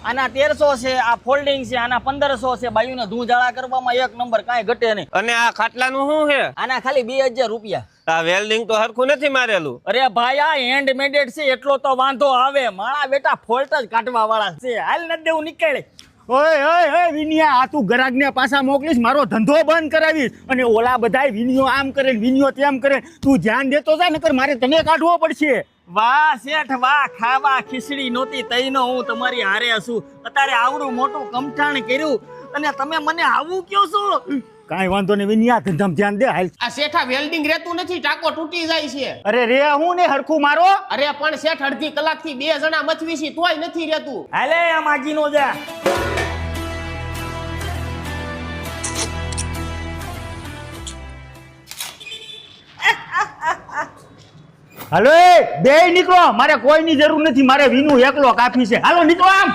આના 1300 છે, આ ફોલ્ડિંગ છે, આના 1500 છે. બાયુને ધૂંજાળા કરવામાં એક નંબર, કાંઈ ઘટે નહીં. અને આ ખાટલાનું શું છે? આના ખાલી 2000 રૂપિયા. આ વેલ્ડિંગ તો હરખું નથી મારેલું. અરે ભાઈ આ હેન્ડ મેડેડ છે એટલો તો વાંધો આવે. મારા બેટા ફોલ્ટ જ કાઢવા વાળા છે. હાલ નથી દેવું, નીકળે. ઓય વિનિયા, આ તું ગ્રાહકને પાછા મોકલીશ, મારો ધંધો બંધ કરાવીશ. અને ઓલા બધાય વિનિયો આમ કરે વિનિયો તેમ કરે. તું ધ્યાન દેતો જા, નકર મારે તને કાઢવો પડશે. વાહ શેઠ વાહ, ખાવા ખીચડી નહોતી તઈનો હું તમારી હારે હશું. અત્યારે આવડું મોટું કમઠાણ કર્યું અને તમે મને આવું કયો છો? કાંઈ વાંધો નહીં વિનિયા, ધંધામાં ધ્યાન દે. હાલ આ શેઠા વેલ્ડિંગ રહેતું નથી, ટાંકો તૂટી જાય છે. અરે રે હું ને હરખું મારો. અરે પણ શેઠ અડધી કલાકથી 2 જણા મથવી છે તોય નથી રહેતું. હાલે આ માજી નો જા. હાલો બે નીકળો, મારે કોઈની જરૂર નથી. મારે વિનુ એકલો કાફી છે. હાલો નીકળો આમ.